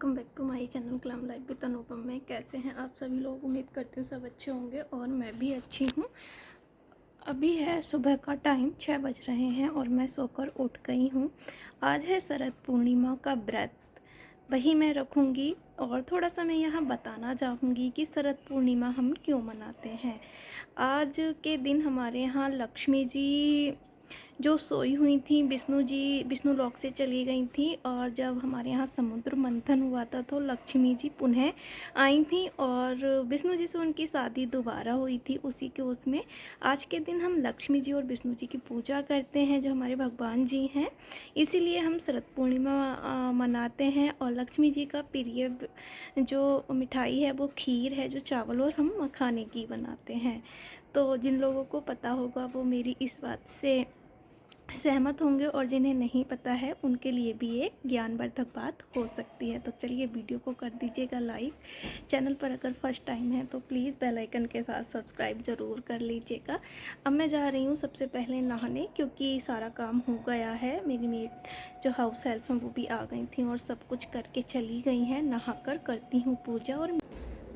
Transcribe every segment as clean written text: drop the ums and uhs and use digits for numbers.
Welcome back to my channel glam life with Anupam में। कैसे हैं आप सभी लोग? उम्मीद करती हूँ सब अच्छे होंगे और मैं भी अच्छी हूँ। अभी है सुबह का टाइम, 6 बज रहे हैं और मैं सोकर उठ गई हूँ। आज है शरद पूर्णिमा का व्रत, वही मैं रखूँगी और थोड़ा सा मैं यहाँ बताना चाहूँगी कि शरद पूर्णिमा हम क्यों मनाते हैं। आज के दिन हमारे यहाँ लक्ष्मी जी जो सोई हुई थी, विष्णु जी विष्णु लोक से चली गई थी और जब हमारे यहाँ समुद्र मंथन हुआ था तो लक्ष्मी जी पुनः आई थी और विष्णु जी से उनकी शादी दोबारा हुई थी। उसी के उसमें आज के दिन हम लक्ष्मी जी और विष्णु जी की पूजा करते हैं, जो हमारे भगवान जी हैं। इसीलिए हम शरद पूर्णिमा मनाते हैं। और लक्ष्मी जी का प्रिय जो मिठाई है वो खीर है, जो चावल और हम मखाने की बनाते हैं। तो जिन लोगों को पता होगा वो मेरी इस बात से सहमत होंगे और जिन्हें नहीं पता है उनके लिए भी एक ज्ञानवर्धक बात हो सकती है। तो चलिए वीडियो को कर दीजिएगा लाइक। चैनल पर अगर फर्स्ट टाइम है तो प्लीज़ बेल आइकन के साथ सब्सक्राइब ज़रूर कर लीजिएगा। अब मैं जा रही हूँ सबसे पहले नहाने, क्योंकि सारा काम हो गया है। मेरी मेड जो हाउस हेल्प हैं वो भी आ गई थी और सब कुछ करके चली गई हैं। नहाकर करती हूँ पूजा और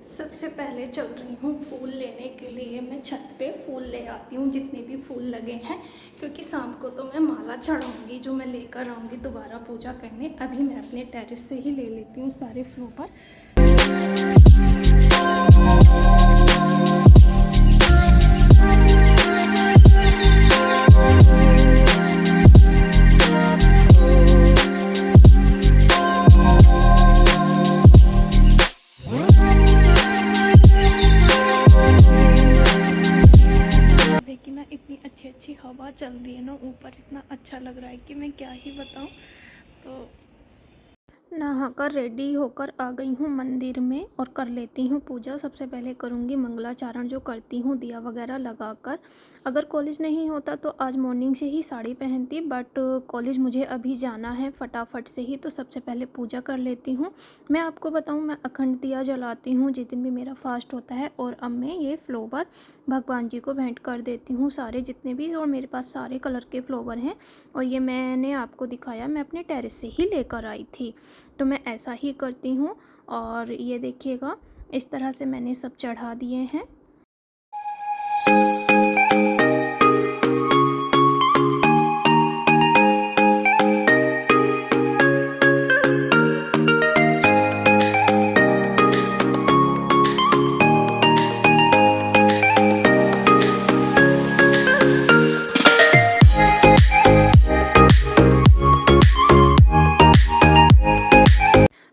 सबसे पहले चल रही हूँ फूल लेने के लिए। मैं छत पे फूल ले आती हूँ जितने भी फूल लगे हैं, क्योंकि शाम को तो मैं माला चढ़ाऊँगी जो मैं लेकर आऊँगी दोबारा पूजा करने। अभी मैं अपने टेरेस से ही ले लेती हूँ सारे फ्लावर। इतनी अच्छी अच्छी हवा चल रही है ना ऊपर, इतना अच्छा लग रहा है कि मैं क्या ही बताऊं। तो नहाकर रेडी होकर आ गई हूँ मंदिर में और कर लेती हूँ पूजा। सबसे पहले करूँगी मंगलाचरण जो करती हूँ दिया वगैरह लगाकर। अगर कॉलेज नहीं होता तो आज मॉर्निंग से ही साड़ी पहनती, बट कॉलेज मुझे अभी जाना है फटाफट से ही, तो सबसे पहले पूजा कर लेती हूँ। मैं आपको बताऊँ, मैं अखंड दिया जलाती हूँ जिस दिन भी मेरा फास्ट होता है। और अब मैं ये फ्लावर भगवान जी को भेंट कर देती हूँ, सारे जितने भी, और मेरे पास सारे कलर के फ्लावर हैं। और ये मैंने आपको दिखाया, मैं अपने टेरेस से ही लेकर आई थी, तो मैं ऐसा ही करती हूँ। और ये देखिएगा इस तरह से मैंने सब चढ़ा दिए हैं।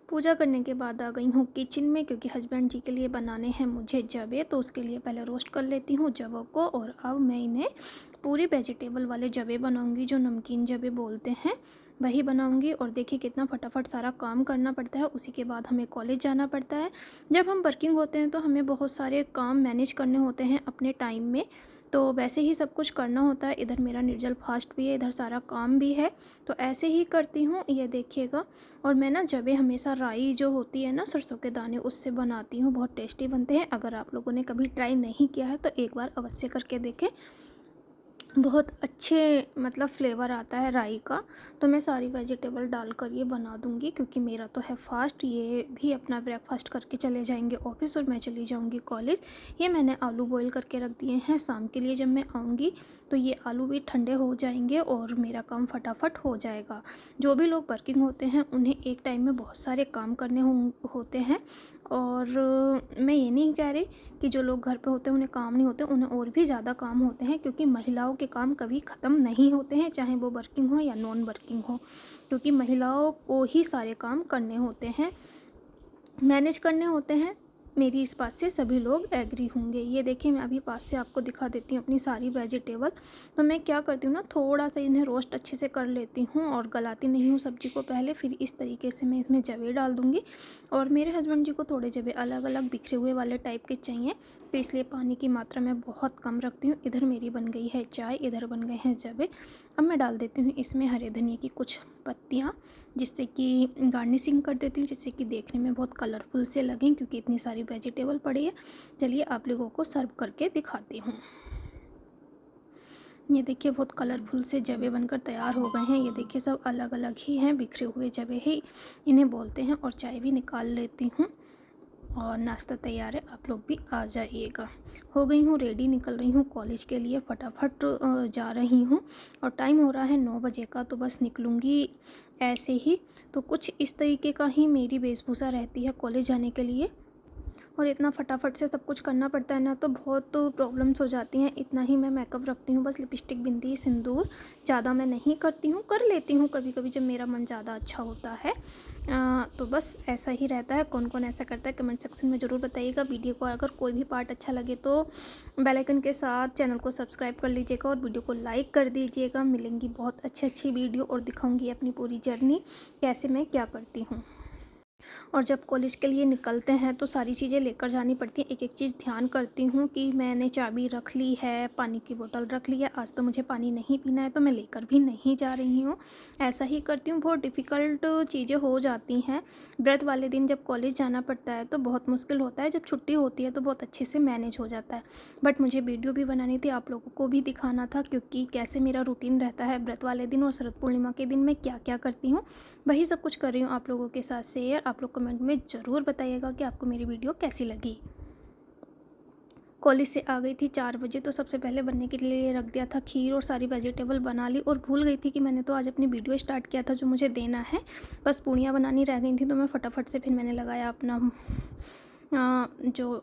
पूजा करने के बाद आ गई हूँ किचन में, क्योंकि हस्बैंड जी के लिए बनाने हैं मुझे जवे, तो उसके लिए पहले रोस्ट कर लेती हूँ जवों को। और अब मैं इन्हें पूरी वेजिटेबल वाले जवे बनाऊँगी, जो नमकीन जवे बोलते हैं वही बनाऊँगी। और देखिए कितना फटाफट सारा काम करना पड़ता है। उसी के बाद हमें कॉलेज जाना पड़ता है। जब हम वर्किंग होते हैं तो हमें बहुत सारे काम मैनेज करने होते हैं अपने टाइम में, तो वैसे ही सब कुछ करना होता है। इधर मेरा निर्जल फास्ट भी है, इधर सारा काम भी है, तो ऐसे ही करती हूँ। ये देखिएगा। और मैं ना जवे हमेशा राई जो होती है ना, सरसों के दाने, उससे बनाती हूँ। बहुत टेस्टी बनते हैं। अगर आप लोगों ने कभी ट्राई नहीं किया है तो एक बार अवश्य करके देखें, बहुत अच्छे मतलब फ्लेवर आता है राई का। तो मैं सारी वेजिटेबल डालकर ये बना दूँगी, क्योंकि मेरा तो है फास्ट। ये भी अपना ब्रेकफास्ट करके चले जाएंगे ऑफिस और मैं चली जाऊँगी कॉलेज। ये मैंने आलू बॉईल करके रख दिए हैं, शाम के लिए जब मैं आऊँगी तो ये आलू भी ठंडे हो जाएंगे और मेरा काम फटाफट हो जाएगा। जो भी लोग वर्किंग होते हैं उन्हें एक टाइम में बहुत सारे काम करने होते हैं। और मैं ये नहीं कह रही कि जो लोग घर पे होते हैं उन्हें काम नहीं होते, उन्हें और भी ज़्यादा काम होते हैं, क्योंकि महिलाओं के काम कभी ख़त्म नहीं होते हैं, चाहे वो वर्किंग हो या नॉन वर्किंग हो, क्योंकि महिलाओं को ही सारे काम करने होते हैं, मैनेज करने होते हैं। मेरी इस बात से सभी लोग एग्री होंगे। ये देखिए मैं अभी पास से आपको दिखा देती हूँ अपनी सारी वेजिटेबल। तो मैं क्या करती हूँ ना, थोड़ा सा इन्हें रोस्ट अच्छे से कर लेती हूँ और गलाती नहीं हूँ सब्ज़ी को पहले, फिर इस तरीके से मैं इसमें जवे डाल दूँगी। और मेरे हस्बैंड जी को थोड़े जवे अलग अलग बिखरे हुए वाले टाइप के चाहिए, तो इसलिए पानी की मात्रा मैं बहुत कम रखती हूँ। इधर मेरी बन गई है चाय, इधर बन गए हैं जवे। अब मैं डाल देती हूँ इसमें हरे धनिया की कुछ पत्तियाँ, जिससे कि गार्निशिंग कर देती हूँ, जिससे कि देखने में बहुत कलरफुल से लगें, क्योंकि इतनी सारी वेजिटेबल पड़ी है। चलिए आप लोगों को सर्व करके दिखाती हूँ। ये देखिए बहुत कलरफुल से जबे बनकर तैयार हो गए हैं। ये देखिए सब अलग अलग ही हैं, बिखरे हुए जबे ही इन्हें बोलते हैं। और चाय भी निकाल लेती हूँ और नाश्ता तैयार है, आप लोग भी आ जाइएगा। हो गई हूँ रेडी, निकल रही हूँ कॉलेज के लिए, फटाफट जा रही हूँ। और टाइम हो रहा है 9 बजे का, तो बस निकलूँगी ऐसे ही। तो कुछ इस तरीके का ही मेरी वेशभूषा रहती है कॉलेज जाने के लिए। और इतना फटाफट से सब कुछ करना पड़ता है ना, तो बहुत प्रॉब्लम्स हो जाती हैं। इतना ही मैं मेकअप रखती हूँ, बस लिपस्टिक, बिंदी, सिंदूर, ज़्यादा मैं नहीं करती हूँ। कर लेती हूँ कभी कभी जब मेरा मन ज़्यादा अच्छा होता है। तो बस ऐसा ही रहता है। कौन कौन ऐसा करता है कमेंट सेक्शन में ज़रूर बताइएगा। वीडियो को अगर कोई भी पार्ट अच्छा लगे तो बेल आइकन के साथ चैनल को सब्सक्राइब कर लीजिएगा और वीडियो को लाइक कर दीजिएगा। मिलेंगी बहुत अच्छी अच्छी वीडियो और दिखाऊंगी अपनी पूरी जर्नी, कैसे मैं क्या करती हूँ। और जब कॉलेज के लिए निकलते हैं तो सारी चीज़ें लेकर जानी पड़ती हैं। एक एक चीज़ ध्यान करती हूँ कि मैंने चाबी रख ली है, पानी की बोतल रख ली है। आज तो मुझे पानी नहीं पीना है तो मैं लेकर भी नहीं जा रही हूँ। ऐसा ही करती हूँ। बहुत डिफ़िकल्ट चीज़ें हो जाती हैं। व्रत वाले दिन जब कॉलेज जाना पड़ता है तो बहुत मुश्किल होता है। जब छुट्टी होती है तो बहुत अच्छे से मैनेज हो जाता है। बट मुझे वीडियो भी बनानी थी, आप लोगों को भी दिखाना था, क्योंकि कैसे मेरा रूटीन रहता है व्रत वाले दिन और शरद पूर्णिमा के दिन मैं क्या क्या करती हूँ, वही सब कुछ कर रही हूँ आप लोगों के साथ शेयर। आप लोग कमेंट में ज़रूर बताइएगा कि आपको मेरी वीडियो कैसी लगी। कॉलेज से आ गई थी 4 बजे, तो सबसे पहले बनने के लिए रख दिया था खीर और सारी वेजिटेबल बना ली। और भूल गई थी कि मैंने तो आज अपनी वीडियो स्टार्ट किया था जो मुझे देना है, बस पूड़ियाँ बनानी रह गई थी। तो मैं फटाफट से फिर मैंने लगाया अपना जो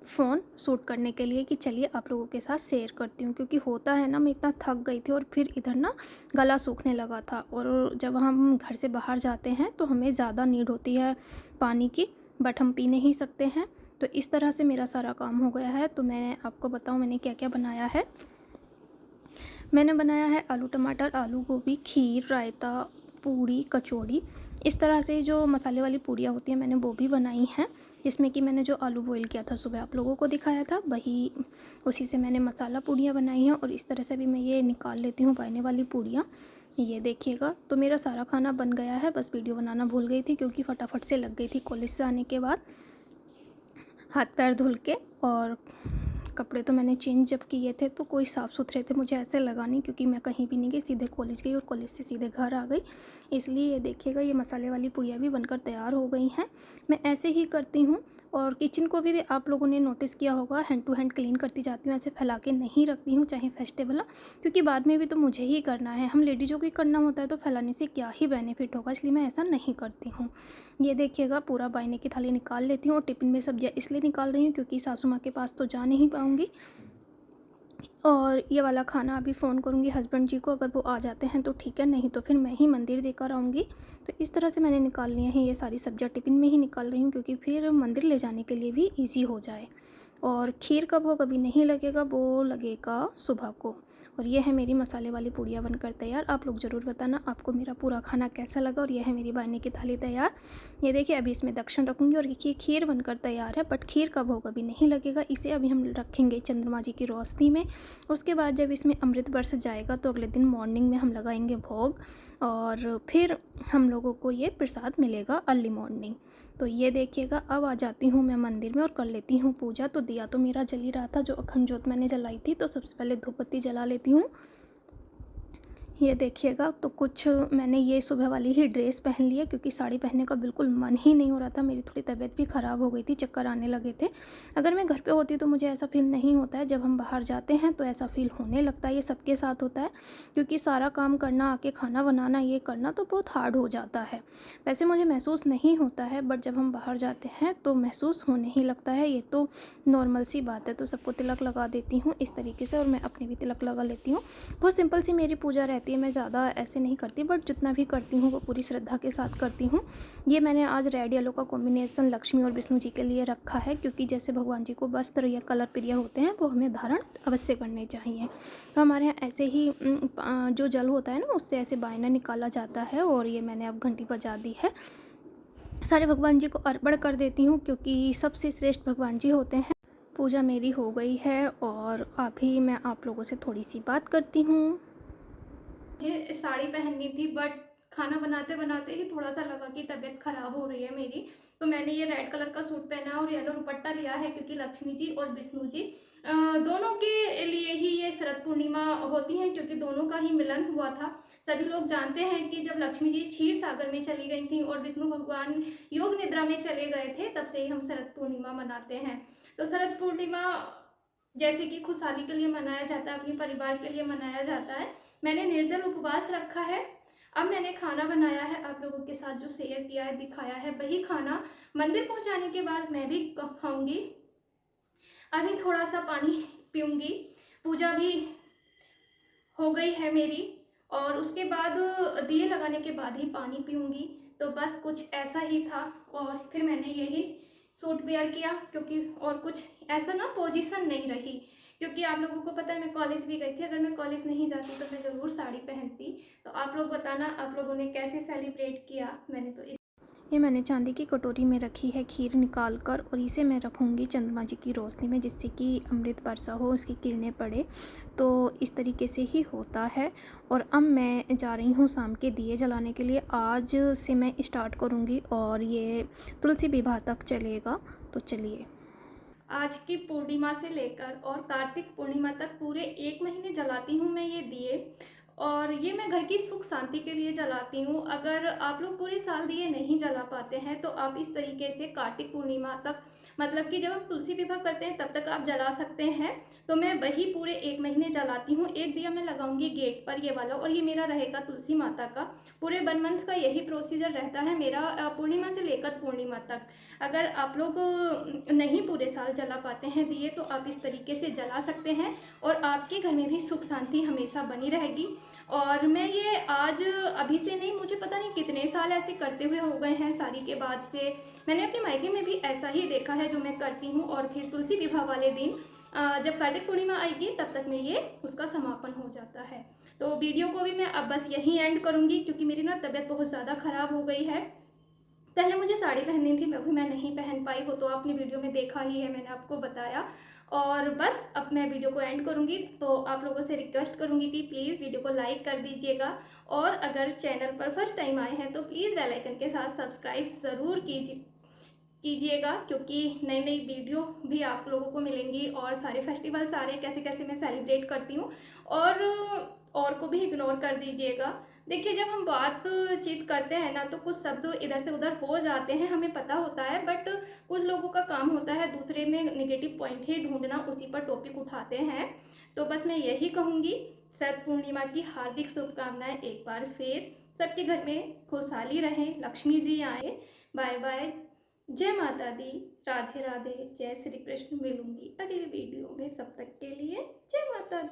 फ़ोन शूट करने के लिए कि चलिए आप लोगों के साथ शेयर करती हूँ। क्योंकि होता है ना, मैं इतना थक गई थी और फिर इधर ना गला सूखने लगा था। और जब हम घर से बाहर जाते हैं तो हमें ज़्यादा नीड होती है पानी की, बट हम पी नहीं सकते हैं। तो इस तरह से मेरा सारा काम हो गया है। तो मैं आपको बताऊँ मैंने क्या क्या बनाया है। मैंने बनाया है आलू टमाटर, आलू गोभी, खीर, रायता, पूड़ी, कचौड़ी। इस तरह से जो मसाले वाली पूड़ियाँ होती हैं मैंने वो भी बनाई हैं। जिसमें कि मैंने जो आलू बॉईल किया था सुबह आप लोगों को दिखाया था, वही उसी से मैंने मसाला पूड़ियाँ बनाई हैं। और इस तरह से भी मैं ये निकाल लेती हूँ बायने वाली पूड़ियाँ। ये देखिएगा, तो मेरा सारा खाना बन गया है। बस वीडियो बनाना भूल गई थी क्योंकि फटाफट से लग गई थी कॉलेज से आने के बाद हाथ पैर धुल के। और कपड़े तो मैंने चेंज जब किए थे तो कोई साफ़ सुथरे थे, मुझे ऐसे लगा नहीं, क्योंकि मैं कहीं भी नहीं गई, सीधे कॉलेज गई और कॉलेज से सीधे घर आ गई। इसलिए ये देखिएगा, ये मसाले वाली पूड़ियाँ भी बनकर तैयार हो गई हैं। मैं ऐसे ही करती हूँ। और किचन को भी आप लोगों ने नोटिस किया होगा, हैंड टू हैंड क्लीन करती जाती हूँ, ऐसे फैला के नहीं रखती हूँ, चाहे फेस्टिवल हो, क्योंकि बाद में भी तो मुझे ही करना है। हम लेडीज़ों को ही करना होता है तो फैलाने से क्या ही बेनिफिट होगा, इसलिए मैं ऐसा नहीं करती हूँ। ये देखिएगा, पूरा बायने की थाली निकाल लेती हूँ। और टिफ़िन में सब्जियाँ इसलिए निकाल रही हूँ क्योंकि सासू माँ के पास तो जा नहीं पाऊँगी। और ये वाला खाना अभी फ़ोन करूँगी हस्बैंड जी को, अगर वो आ जाते हैं तो ठीक है, नहीं तो फिर मैं ही मंदिर देकर आऊँगी। तो इस तरह से मैंने निकाल लिए हैं ये सारी सब्जियाँ, टिफ़िन में ही निकाल रही हूँ क्योंकि फिर मंदिर ले जाने के लिए भी ईज़ी हो जाए। और खीर का भोग अभी नहीं लगेगा, वो लगेगा सुबह को। और ये है मेरी मसाले वाली पूड़ियाँ बनकर तैयार। आप लोग ज़रूर बताना आपको मेरा पूरा खाना कैसा लगा। और यह है मेरी बायने की थाली तैयार। ये देखिए, अभी इसमें दक्षिण रखूँगी। और ये खीर बनकर तैयार है, बट खीर का भोग अभी नहीं लगेगा, इसे अभी हम रखेंगे चंद्रमा जी की रोशनी में। उसके बाद जब इसमें अमृत बरस जाएगा तो अगले दिन मॉर्निंग में हम लगाएंगे भोग। और फिर हम लोगों को ये प्रसाद मिलेगा अर्ली मॉर्निंग। तो ये देखिएगा, अब आ जाती हूँ मैं मंदिर में और कर लेती हूँ पूजा। तो दिया तो मेरा जल ही रहा था, जो अखंड ज्योत मैंने जलाई थी, तो सबसे पहले धूप बत्ती जला लेती हूँ। ये देखिएगा, तो कुछ मैंने ये सुबह वाली ही ड्रेस पहन ली है क्योंकि साड़ी पहनने का बिल्कुल मन ही नहीं हो रहा था। मेरी थोड़ी तबीयत भी ख़राब हो गई थी, चक्कर आने लगे थे। अगर मैं घर पे होती तो मुझे ऐसा फ़ील नहीं होता है, जब हम बाहर जाते हैं तो ऐसा फ़ील होने लगता है। ये सबके साथ होता है क्योंकि सारा काम करना, आके खाना बनाना, ये करना तो बहुत हार्ड हो जाता है। वैसे मुझे महसूस नहीं होता है, बट जब हम बाहर जाते हैं तो महसूस होने ही लगता है। ये तो नॉर्मल सी बात है। तो सबको तिलक लगा देती हूँ इस तरीके से, और मैं अपने भी तिलक लगा लेती हूँ। बहुत सिंपल सी मेरी पूजा रहती है, मैं ज़्यादा ऐसे नहीं करती, बट जितना भी करती हूँ वो पूरी श्रद्धा के साथ करती हूँ। ये मैंने आज रेड येलो का कॉम्बिनेशन लक्ष्मी और विष्णु जी के लिए रखा है, क्योंकि जैसे भगवान जी को वस्त्र या कलर प्रिय होते हैं वो हमें धारण अवश्य करने चाहिए। तो हमारे यहाँ ऐसे ही जो जल होता है ना, उससे ऐसे बायना निकाला जाता है। और ये मैंने अब घंटी बजा दी है, सारे भगवान जी को अर्पण कर देती हूँ क्योंकि सबसे श्रेष्ठ भगवान जी होते हैं। पूजा मेरी हो गई है और अभी मैं आप लोगों से थोड़ी सी बात करती हूँ। मुझे साड़ी पहननी थी, बट खाना बनाते बनाते ही थोड़ा सा लगा कि तबीयत ख़राब हो रही है मेरी। तो मैंने ये रेड कलर का सूट पहना और येलो दुपट्टा लिया है क्योंकि लक्ष्मी जी और विष्णु जी दोनों के लिए ही ये शरद पूर्णिमा होती है, क्योंकि दोनों का ही मिलन हुआ था। सभी लोग जानते हैं कि जब लक्ष्मी जी क्षीर सागर में चली गई थी और विष्णु भगवान योग निद्रा में चले गए थे, तब से ही हम शरद पूर्णिमा मनाते हैं। तो शरद पूर्णिमा जैसे कि खुशहाली के लिए मनाया जाता है, अपने परिवार के लिए मनाया जाता है। मैंने निर्जल उपवास रखा है। अब मैंने खाना बनाया है, आप लोगों के साथ जो शेयर किया है, दिखाया है, वही खाना मंदिर पहुंचाने के बाद मैं भी खाऊंगी। अभी थोड़ा सा पानी पीऊंगी। पूजा भी हो गई है मेरी, और उसके बाद दिए लगाने के बाद ही पानी पीऊंगी। तो बस कुछ ऐसा ही था, और फिर मैंने यही सूट वेयर किया, क्योंकि और कुछ ऐसा ना पोजीशन नहीं रही, क्योंकि आप लोगों को पता है मैं कॉलेज भी गई थी। अगर मैं कॉलेज नहीं जाती तो मैं ज़रूर साड़ी पहनती। तो आप लोग बताना, आप लोगों ने कैसे सेलिब्रेट किया। मैंने तो ये मैंने चांदी की कटोरी में रखी है खीर निकाल कर, और इसे मैं रखूँगी चंद्रमा जी की रोशनी में, जिससे कि अमृत वर्षा हो, उसकी किरणें पड़े। तो इस तरीके से ही होता है। और अब मैं जा रही हूँ शाम के दिए जलाने के लिए। आज से मैं स्टार्ट करूँगी और ये तुलसी विवाह तक चलेगा। तो चलिए, आज की पूर्णिमा से लेकर और कार्तिक पूर्णिमा तक पूरे 1 महीने जलाती हूँ मैं ये दिए, और ये मैं घर की सुख शांति के लिए जलाती हूँ। अगर आप लोग पूरे साल दिए नहीं जला पाते हैं तो आप इस तरीके से कार्तिक पूर्णिमा तक, मतलब कि जब हम तुलसी विवाह करते हैं तब तक आप जला सकते हैं। तो मैं वही पूरे 1 महीने जलाती हूँ। एक दिया मैं लगाऊंगी गेट पर, ये वाला, और ये मेरा रहेगा तुलसी माता का। पूरे 1 मंथ का यही प्रोसीजर रहता है मेरा, पूर्णिमा से लेकर पूर्णिमा तक। अगर आप लोग नहीं पूरे साल जला पाते हैं दिए तो आप इस तरीके से जला सकते हैं, और आपके घर में भी सुख शांति हमेशा बनी रहेगी। और मैं ये आज अभी से नहीं, मुझे पता नहीं कितने साल ऐसे करते हुए हो गए हैं शादी के बाद से। मैंने अपने मायके में भी ऐसा ही देखा है जो मैं करती हूँ। और फिर तुलसी विवाह वाले दिन जब कार्तिक पूर्णिमा आएगी तब तक में ये उसका समापन हो जाता है। तो वीडियो को भी मैं अब बस यहीं एंड करूँगी, क्योंकि मेरी ना तबीयत बहुत ज़्यादा ख़राब हो गई है। पहले मुझे साड़ी पहननी थी, अभी मैं नहीं पहन पाई, हो तो आपने वीडियो में देखा ही है, मैंने आपको बताया। और बस अब मैं वीडियो को एंड करूंगी। तो आप लोगों से रिक्वेस्ट करूंगी कि प्लीज़ वीडियो को लाइक कर दीजिएगा, और अगर चैनल पर फर्स्ट टाइम आए हैं तो प्लीज़ बेल आइकन के साथ सब्सक्राइब ज़रूर कीजिएगा, क्योंकि नई नई वीडियो भी आप लोगों को मिलेंगी, और सारे फेस्टिवल्स आ रहे हैं, कैसे कैसे मैं सेलिब्रेट करती हूँ। और को भी इग्नोर कर दीजिएगा। देखिए, जब हम बातचीत करते हैं ना तो कुछ शब्द इधर से उधर हो जाते हैं, हमें पता होता है, बट कुछ लोगों का काम होता है दूसरे में नेगेटिव पॉइंट ही ढूंढना, उसी पर टॉपिक उठाते हैं। तो बस मैं यही कहूँगी, शरद पूर्णिमा की हार्दिक शुभकामनाएं एक बार फिर। सबके घर में खुशहाली रहें, लक्ष्मी जी आए। बाय बाय, जय माता दी, राधे राधे, जय श्री कृष्ण। मिलूंगी अगले वीडियो में, तब तक के लिए जय माता दी।